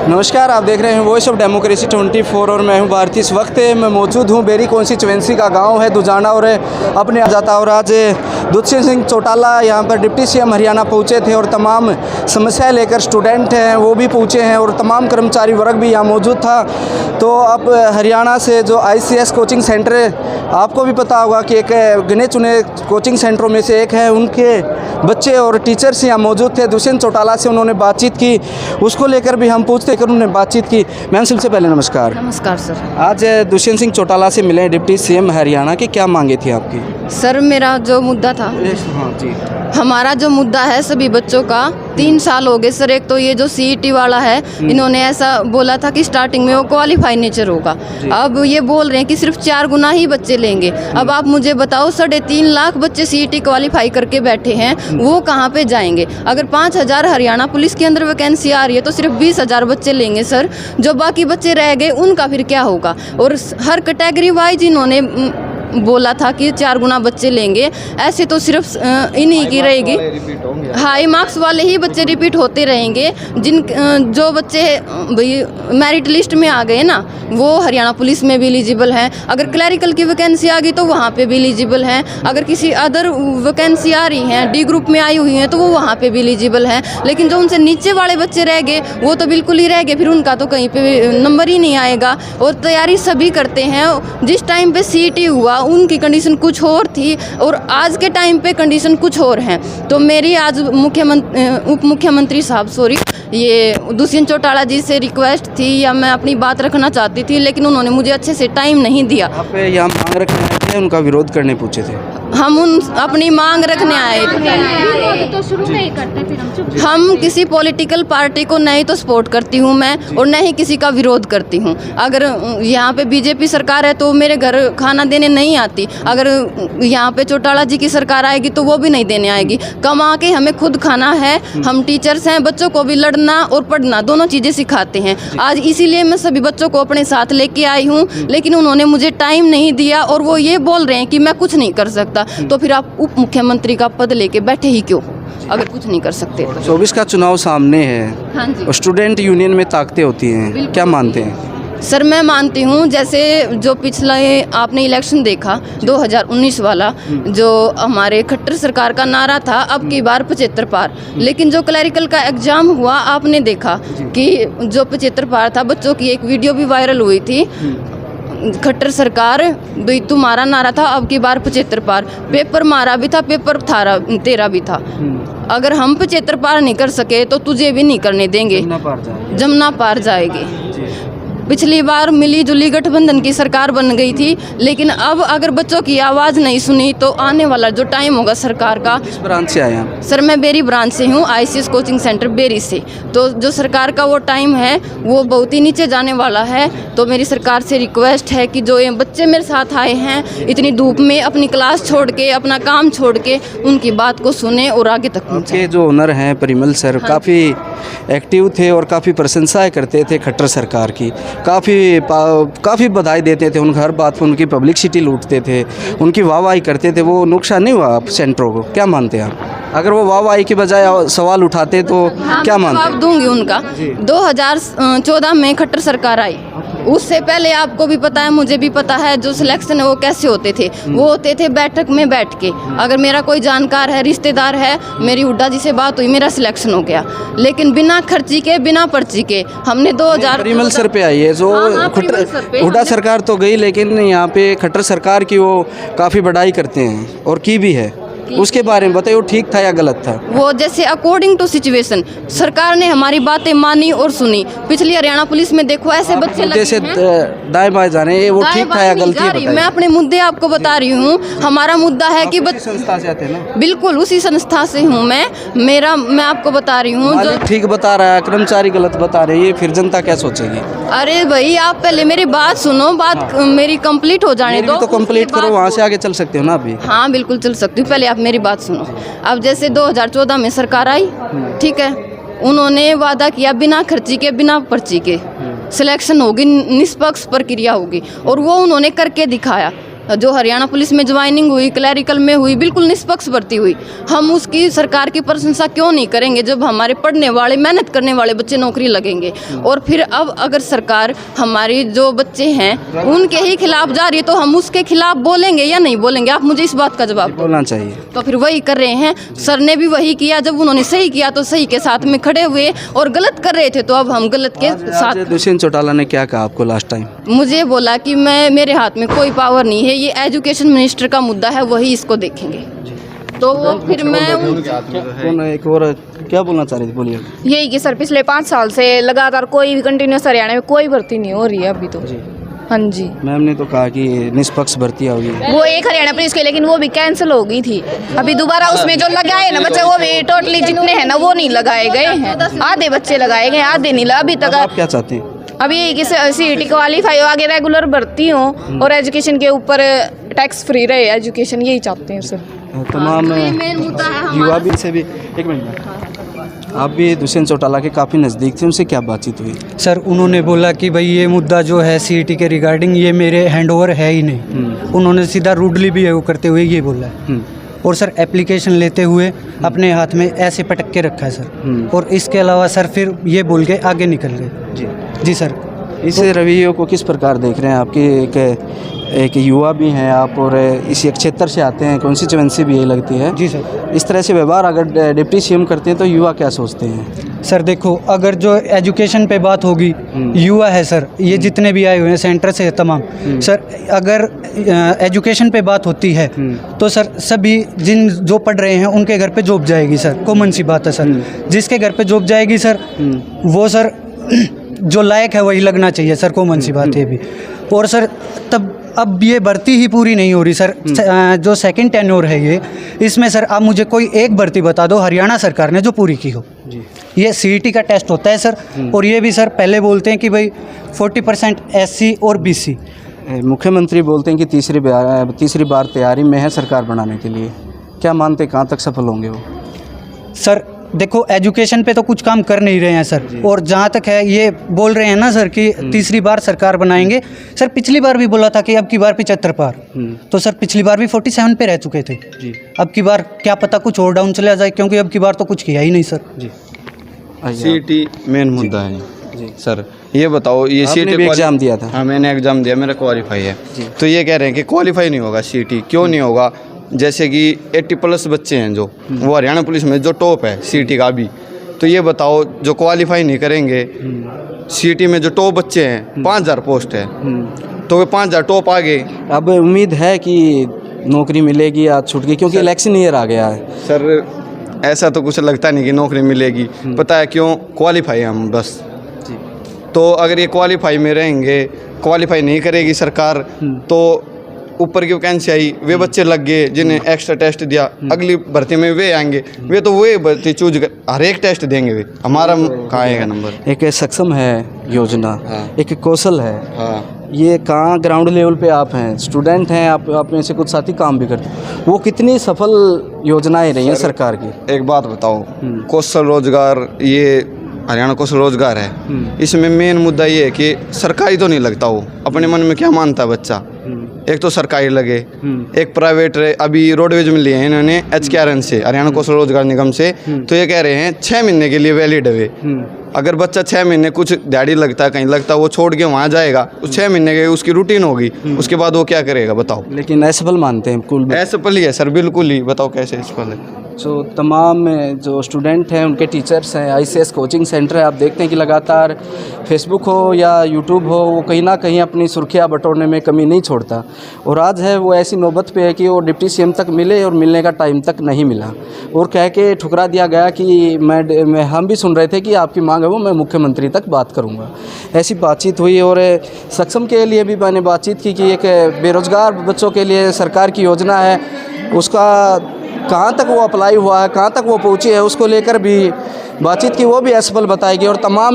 नमस्कार, आप देख रहे हैं वॉइस ऑफ डेमोक्रेसी 24 और मैं हूं भारती। इस वक्त मैं मौजूद हूं बेरी कॉन्स्टिट्यूएंसी का गांव है दुजाना और अपने जाता और आज दुष्यंत सिंह चौटाला यहां पर डिप्टी सीएम हरियाणा पहुंचे थे और तमाम समस्याएं लेकर स्टूडेंट हैं वो भी पहुंचे हैं और तमाम कर्मचारी वर्ग भी यहां मौजूद था। तो अब हरियाणा से जो ICS कोचिंग सेंटर आपको भी पता होगा कि एक गिने चुने कोचिंग सेंटरों में से एक है, उनके बच्चे और टीचर्स यहाँ मौजूद थे। दुष्यंत चौटाला से उन्होंने बातचीत की, उसको लेकर भी हम पूछते कर उन्होंने बातचीत की। मैम सबसे पहले नमस्कार। नमस्कार सर। आज दुष्यंत सिंह चौटाला से मिले डिप्टी सीएम हरियाणा की, क्या मांगे थी आपकी? सर मेरा जो मुद्दा था, हाँ जी, हमारा जो मुद्दा है सभी बच्चों का 3 साल हो गए सर। एक तो ये जो CET वाला है, इन्होंने ऐसा बोला था कि स्टार्टिंग में वो क्वालिफाई नेचर होगा, अब ये बोल रहे हैं कि सिर्फ 4 गुना ही बच्चे लेंगे। अब आप मुझे बताओ 3.5 लाख बच्चे CET क्वालिफाई करके बैठे हैं, वो कहाँ पे जाएंगे? अगर 5000 हरियाणा पुलिस के अंदर वैकेंसी आ रही है तो सिर्फ 20,000 बच्चे लेंगे सर। जो बाकी बच्चे रह गए उनका फिर क्या होगा? और हर कैटेगरी वाइज इन्होंने बोला था कि 4 गुना बच्चे लेंगे। ऐसे तो सिर्फ इन्हीं की रहेगी, हाई मार्क्स वाले ही बच्चे रिपीट होते रहेंगे। जो बच्चे भाई मेरिट लिस्ट में आ गए ना, वो हरियाणा पुलिस में भी एलिजिबल हैं। अगर क्लरिकल की वैकेंसी आ गई तो वहाँ पे भी एलिजिबल हैं। अगर किसी अदर वैकेंसी आ रही हैं, D ग्रुप में आई हुई हैं, तो वो वहाँ पे भी एलिजिबल हैं। लेकिन जो उनसे नीचे वाले बच्चे रह गए वो तो बिल्कुल ही रह गए, फिर उनका तो कहीं पे नंबर ही नहीं आएगा। और तैयारी सभी करते हैं। जिस टाइम पे CET हुआ उनकी कंडीशन कुछ और थी और आज के टाइम पे कंडीशन कुछ और है। तो मेरी आज उप मुख्यमंत्री साहब ये दुष्यंत चौटाला जी से रिक्वेस्ट थी, या मैं अपनी बात रखना चाहती थी, लेकिन उन्होंने मुझे अच्छे से टाइम नहीं दिया। आप यहाँ मांग रखने आए थे, उनका विरोध करने पूछे थे? हम अपनी मांग रखने आए थे। तो शुरू में ही करते फिर हम चुप। हम किसी पॉलिटिकल पार्टी को नहीं तो सपोर्ट करती हूँ मैं, और न ही किसी का विरोध करती हूँ। अगर यहाँ पे BJP सरकार है तो मेरे घर खाना देने नहीं आती। अगर यहाँ पे चौटाला जी की सरकार आएगी तो वो भी नहीं देने आएगी। कमा के हमें खुद खाना है। हम टीचर्स हैं, बच्चों को भी लड़ना और पढ़ना दोनों चीज़ें सिखाते हैं। आज इसीलिए मैं सभी बच्चों को अपने साथ लेके आई हूँ, लेकिन उन्होंने मुझे टाइम नहीं दिया और वो ये बोल रहे हैं कि मैं कुछ नहीं कर सकता। तो फिर आप उप मुख्यमंत्री का पद लेके बैठे ही क्यों, अगर कुछ नहीं कर सकते तो? 24 का चुनाव सामने है। हाँ जी। और स्टूडेंट यूनियन में ताकतें होती हैं, क्या मानते हैं? सर मैं मानती हूँ, जैसे जो पिछला आपने इलेक्शन देखा 2019 वाला, जो हमारे खट्टर सरकार का नारा था अब की बार 75 पार, लेकिन जो क्लरिकल का एग्ज़ाम हुआ आपने देखा कि जो 75 पार था, बच्चों की एक वीडियो भी वायरल हुई थी। खट्टर सरकार भाई तुम्हारा नारा था अब की बार 75 पार, पेपर मारा भी था, पेपर तेरा भी था। अगर हम 75 पार नहीं कर सके तो तुझे भी नहीं करने देंगे, जमुना पार जाएगी। पिछली बार मिली जुली गठबंधन की सरकार बन गई थी, लेकिन अब अगर बच्चों की आवाज़ नहीं सुनी तो आने वाला जो टाइम होगा सरकार का। किस ब्रांच से आए हैं? सर मैं बेरी ब्रांच से हूँ, ICS कोचिंग सेंटर बेरी से। तो जो सरकार का वो टाइम है वो बहुत ही नीचे जाने वाला है। तो मेरी सरकार से रिक्वेस्ट है कि जो ये बच्चे मेरे साथ आए हैं इतनी धूप में अपनी क्लास छोड़ के, अपना काम छोड़ के, उनकी बात को सुने और आगे तक पहुँचे। आपके जो ओनर हैं परिमल सर, काफ़ी एक्टिव थे और काफ़ी प्रशंसाएं करते थे खट्टर सरकार की, काफ़ी बधाई देते थे, उनकी हर बात पर उनकी पब्लिसिटी लूटते थे, उनकी वाहवाही करते थे। वो नुकसान नहीं हुआ सेंटरों को, क्या मानते हैं आप? अगर वो वाहवाही के बजाय सवाल उठाते तो क्या मानते हैं? जवाब दूंगी उनका। 2014 में खट्टर सरकार आई, उससे पहले आपको भी पता है, मुझे भी पता है, जो सिलेक्शन है वो कैसे होते थे। वो होते थे बैठक में बैठ के, अगर मेरा कोई जानकार है, रिश्तेदार है, मेरी हुड्डा जी से बात हुई, मेरा सिलेक्शन हो गया। लेकिन बिना खर्ची के, बिना पर्ची के हमने 2000 परिमल सर पे आई है जो हुड्डा सरकार तो गई, लेकिन यहाँ पे खट्टर सरकार की वो काफ़ी बड़ाई करते हैं और की भी है। उसके बारे में बताइए, वो ठीक था या गलत था? वो जैसे अकॉर्डिंग टू सिचुएशन सरकार ने हमारी बातें मानी और सुनी। पिछली हरियाणा पुलिस में देखो ऐसे बच्चे लगे जैसे दाएं बाएं जाने, वो ठीक था या गलती? मैं अपने मुद्दे आपको बता रही हूँ। हमारा मुद्दा है कि संस्था से आते हैं ना? बिल्कुल उसी संस्था से हूँ मैं आपको बता रही हूँ। जो ठीक बता रहा है, कर्मचारी गलत बता रहे हैं, ये फिर जनता क्या सोचेगी? अरे भाई आप पहले मेरी बात सुनो, बात मेरी कंप्लीट हो जाने दो। तो कंप्लीट करो, वहाँ से आगे चल सकते हो ना अभी? हाँ बिल्कुल चल सकती हूँ, पहले आप मेरी बात सुनो। अब जैसे 2014 में सरकार आई, ठीक है, उन्होंने वादा किया बिना खर्ची के, बिना पर्ची के सिलेक्शन होगी, निष्पक्ष प्रक्रिया होगी, और वो उन्होंने करके दिखाया। जो हरियाणा पुलिस में ज्वाइनिंग हुई, क्लैरिकल में हुई, बिल्कुल निष्पक्ष भर्ती हुई। हम उसकी सरकार की प्रशंसा क्यों नहीं करेंगे जब हमारे पढ़ने वाले, मेहनत करने वाले बच्चे नौकरी लगेंगे। और फिर अब अगर सरकार हमारी जो बच्चे हैं उनके ही खिलाफ जा रही है तो हम उसके खिलाफ बोलेंगे या नहीं बोलेंगे? आप मुझे इस बात का जवाब दो। बोलना चाहिए। तो फिर वही कर रहे हैं। सर ने भी वही किया, जब उन्होंने सही किया तो सही के साथ में खड़े हुए, और गलत कर रहे थे तो अब हम गलत के साथ। दुष्यंत चौटाला ने क्या कहा आपको लास्ट टाइम? मुझे बोला कि मेरे हाथ में कोई पावर नहीं है, ये एजुकेशन मिनिस्टर का मुद्दा है, वही इसको देखेंगे। तो वो फिर मैं कौन एक और क्या बोलना चाह रही थी, बोलिए। यही कि सर पिछले 5 साल से लगातार कोई भी कंटिन्यूस हरियाणा में कोई भर्ती नहीं हो रही है अभी तो। हाँ जी, मैम ने तो कहा कि निष्पक्ष भर्ती होगी। वो एक हरियाणा पुलिस की, लेकिन वो भी कैंसिल हो गई थी। अभी दोबारा उसमें जो लगाए ना बच्चे, वो भी टोटली जितने हैं ना वो नहीं लगाए गए हैं। आधे बच्चे लगाए गए, आधे नहीं लगा अभी तक। आप क्या चाहते हैं? अभी यही कि CET क्वालिफाई हो, आगे रेगुलर भर्ती हो और एजुकेशन के ऊपर टैक्स फ्री रहे एजुकेशन, यही चाहते हैं सर। तमाम युवा भी से भी एक मिनट, आप भी दुष्यंत चौटाला के काफ़ी नज़दीक थे, उनसे क्या बातचीत हुई? सर उन्होंने बोला कि भाई ये मुद्दा जो है CET के रिगार्डिंग ये मेरे हैंडओवर है ही नहीं। उन्होंने सीधा रूडली बिहेव करते हुए ये बोला है। और सर एप्लीकेशन लेते हुए अपने हाथ में ऐसे पटक के रखा है सर। और इसके अलावा सर फिर ये बोल के आगे निकल गए। जी सर। इस रवैये को किस प्रकार देख रहे हैं? आपके एक युवा भी हैं आप, और इसी क्षेत्र से आते हैं, कॉन्स्टिट्यूएंसी भी यही लगती है। जी सर। इस तरह से व्यवहार अगर डिप्टी CM करते हैं तो युवा क्या सोचते हैं? सर देखो, अगर जो एजुकेशन पे बात होगी, युवा है सर, ये जितने भी आए हुए हैं सेंटर से तमाम, सर अगर एजुकेशन पे बात होती है तो सर सभी जो पढ़ रहे हैं उनके घर पे जॉब जाएगी सर, कॉमन सी बात है सर। जिसके घर पे जॉब जाएगी सर वो सर जो लायक है वही लगना चाहिए सर, कॉमन सी बात है भी। और सर तब अब ये भर्ती ही पूरी नहीं हो रही सर। जो सेकंड टेन्योर है इसमें सर आप मुझे कोई एक भर्ती बता दो हरियाणा सरकार ने जो पूरी की हो। ये CET का टेस्ट होता है सर, और ये भी सर पहले बोलते हैं कि भाई 40% SC और BC। मुख्यमंत्री बोलते हैं कि तीसरी बार तैयारी में है सरकार बनाने के लिए। क्या मानते हैं कहाँ तक सफल होंगे वो? सर देखो, एजुकेशन पे तो कुछ काम कर नहीं रहे हैं सर। और जहाँ तक है ये बोल रहे हैं ना सर कि तीसरी बार सरकार बनाएंगे, सर पिछली बार भी बोला था कि अब की बार 75 पार। तो सर पिछली बार भी 47 पे रह चुके थे। अब की बार क्या पता कुछ और डाउन चला जाए, क्योंकि अब की बार तो कुछ किया ही नहीं सर। CET मेन मुद्दा है सर। ये बताओ, ये CET एग्जाम दिया था? हाँ मैंने एग्ज़ाम दिया, मेरा क्वालिफाई है। तो ये कह रहे हैं कि क्वालिफाई नहीं होगा CET। क्यों नहीं होगा? जैसे कि 80+ बच्चे हैं जो वो हरियाणा पुलिस में जो टॉप है CET का भी, तो ये बताओ जो क्वालिफाई नहीं करेंगे CET में जो टॉप बच्चे हैं, 5000 पोस्ट है, तो वे 5000 टॉप आ गए। अब उम्मीद है कि नौकरी मिलेगी या छूट गई, क्योंकि इलेक्शन ईयर आ गया है सर। ऐसा तो कुछ लगता नहीं कि नौकरी मिलेगी। पता है क्यों? क्वालिफाई हम बस। तो अगर ये क्वालिफाई में रहेंगे, क्वालिफाई नहीं करेगी सरकार तो ऊपर की वैकेंसी आई, वे बच्चे लग गए जिन्हें एक्स्ट्रा टेस्ट दिया, अगली भर्ती में वे आएंगे, वे तो वही भर्ती चूज कर हर एक टेस्ट देंगे, वे हमारा कहाँ आएगा नंबर? एक सक्षम है योजना, एक कौशल है। हाँ, ये कहाँ ग्राउंड लेवल पे आप हैं, स्टूडेंट हैं आप में से कुछ साथी काम भी करते हैं, वो कितनी सफल योजनाएं रही हैं सरकार की? एक बात बताओ, कौशल रोजगार, ये हरियाणा कौशल रोजगार है, इसमें मेन मुद्दा ये है कि सरकारी तो नहीं लगता। वो अपने मन में क्या मानता है बच्चा, एक तो सरकारी लगे, एक प्राइवेट रहे। अभी रोडवेज में लिए हैं इन्होंने HKRN से, हरियाणा कौशल रोजगार निगम से, तो ये कह रहे हैं 6 महीने के लिए वैलिड है। अगर बच्चा 6 महीने कुछ दिहाड़ी लगता है, कहीं लगता है, वो छोड़ के वहाँ जाएगा, उस 6 महीने के उसकी रूटीन होगी, उसके बाद वो क्या करेगा बताओ? लेकिन असफल मानते हैं कुल? असफल ही है सर, बिल्कुल ही। बताओ कैसे असफल है? जो तमाम जो स्टूडेंट हैं उनके टीचर्स हैं, ICS कोचिंग सेंटर है, आप देखते हैं कि लगातार फेसबुक हो या यूट्यूब हो, वो कहीं ना कहीं अपनी सुर्खियाँ बटोरने में कमी नहीं छोड़ता। और आज है वो ऐसी नौबत पे है कि वो डिप्टी CM तक मिले और मिलने का टाइम तक नहीं मिला, और कह के ठुकरा दिया गया कि मैं हम भी सुन रहे थे कि आपकी मांग है वो मैं मुख्यमंत्री तक बात करूंगा। ऐसी बातचीत हुई। और सक्षम के लिए भी मैंने बातचीत की कि एक बेरोज़गार बच्चों के लिए सरकार की योजना है, उसका कहाँ तक वो अप्लाई हुआ है, कहाँ तक वो पहुँची है, उसको लेकर भी बातचीत की, वो भी असफल बताएगी। और तमाम